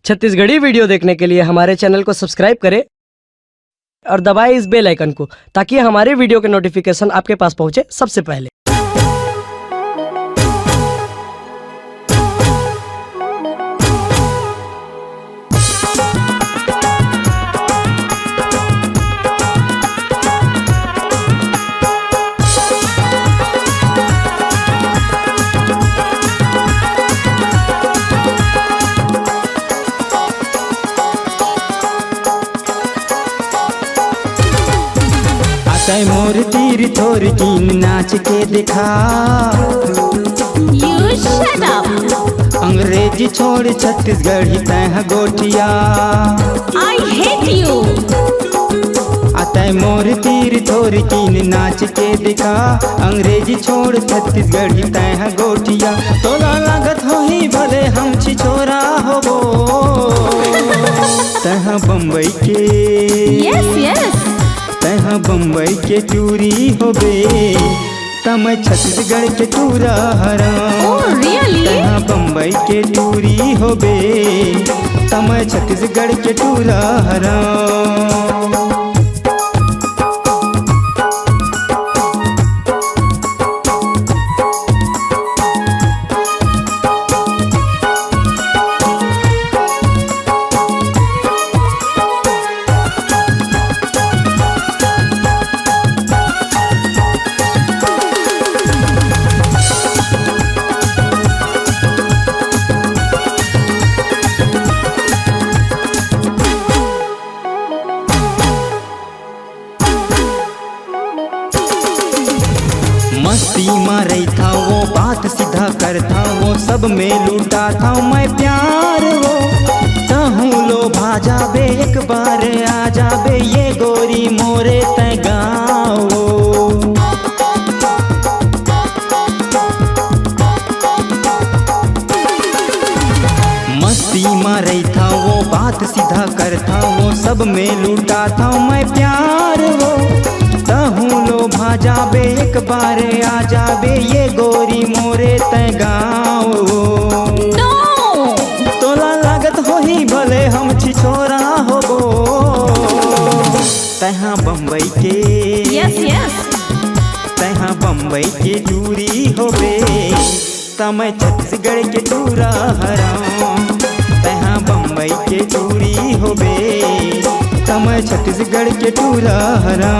Chhattisgarhi video देखने के लिए हमारे चैनल को सब्सक्राइब करें और दबाएं इस बेल आइकन को ताकि हमारे वीडियो के नोटिफिकेशन आपके पास पहुंचे सबसे पहले। तय मोर तीर थोर कीन नाच के दिखा। You shut up. अंग्रेजी छोड़ छत्तीसगढ़ी तय गोठिया। I hate you. तय मोर तीर थोर कीन नाच के दिखा। अंग्रेजी छोड़ छत्तीसगढ़ी तय गोठिया। तोला लागत हो ही भले हम छिछोरा होबो तह बम्बई के। Yes, yes. तह बम्बई के टूरी होबे तम छत्तीसगढ़ के टूरा हरा। Oh, really? तह बम्बई के टूरी होबे तम छत्तीसगढ़ के टूरा हरा। मस्ती मारे था वो बात सीधा करता वो सब में लूटा था मैं प्यार वो कहूँ लो भाजा बे एक बार आ जाबे ये गोरी मोरे तय गाँव। मस्ती मारे था वो बात सीधा करता वो सब में लूटा था मैं प्यार वो कहूँ लो भाजा बे एक बार आ जाबे ये गोरी मोरे तय गाँव। No. तोला लागत हो ही भले हम छिछोरा होबो तहाँ बम्बई के। Yes, yes. तहाँ बम्बई के दूरी होबे तम छत्तीसगढ़ के टूरा हरा। तहाँ बम्बई के दूरी होबे तम छत्तीसगढ़ के टूरा हरा।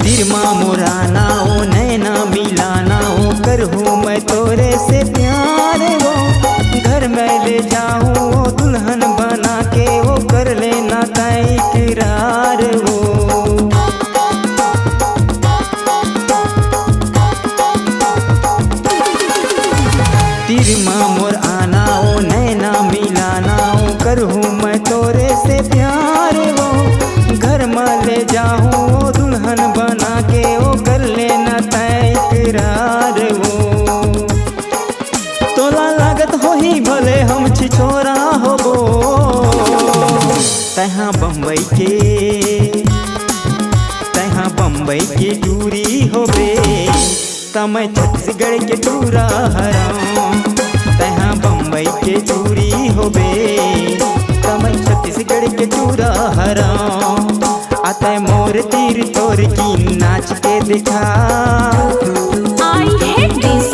तिरमा मुराना ओ नैना मिलाना ओ करहूँ मैं तोरे से प्यार वो घर में ले जाऊँ वो दुल्हन बना के वो कर लेना तय इकरार वो। तिरमा मुराना ओ नैना मिलाना ओ करहूँ मैं तोरे से प्यार वो घर में ले जाऊँ वो दुल्हन बना के वो कर लेना तय इकरार वो। तोला लागत हो ही भले हम छिछोरा होबो तहाँ बम्बई के। तहाँ बम्बई के दूरी होबे तम छत्तीसगढ़ के टूरा हरा। तहाँ बम्बई के दूरी होबे तम छत्तीसगढ़ के टूरा हरा। तय मोर तीर तोर की नाच के दिखा। I hate this.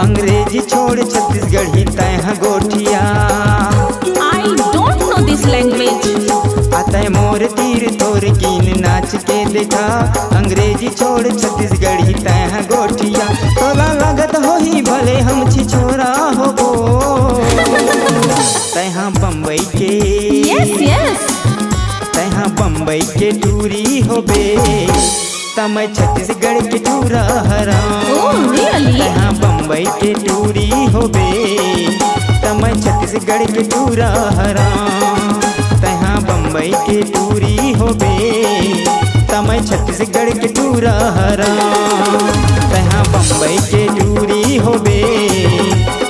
अंग्रेजी छोड़ छत्तीसगढ़ी तय गोठिया। I don't know this language. तय मोर तीर तोर की नाच के दिखा। अंग्रेजी छोड़ छत्तीसगढ़ी तय गोठिया। तोला लागत हो ही भले हम छिछोरा होबो तहाँ बम्बई के। Yes, yes. तहाँ बम्बई के दूरी होबे तम छत्तीसगढ़ के टूरा हरा। Oh, really? तहाँ छत्तीसगढ़ के टूरा हराम तहाँ बम्बई के टूरी होबे तमय छत्तीसगढ़ के टूरा हराम तहाँ बम्बई के टूरी होबे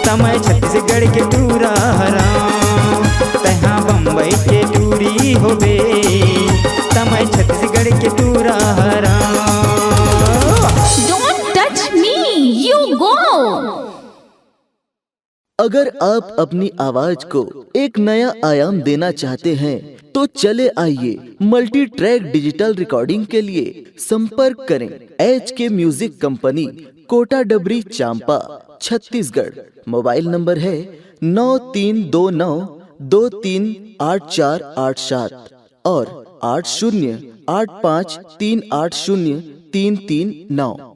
तमय छत्तीसगढ़ के टूरा हराम तहाँ बम्बई के टूरी होबे तमय छत्तीसगढ़ के टूरा हराम। Don't touch me, you go. अगर आप अपनी आवाज को एक नया आयाम देना चाहते हैं तो चले आइए मल्टी ट्रैक डिजिटल रिकॉर्डिंग के लिए संपर्क करें HK म्यूजिक कंपनी, कोटा डबरी, चांपा, छत्तीसगढ़। मोबाइल नंबर है 9329238487 और 8085380339।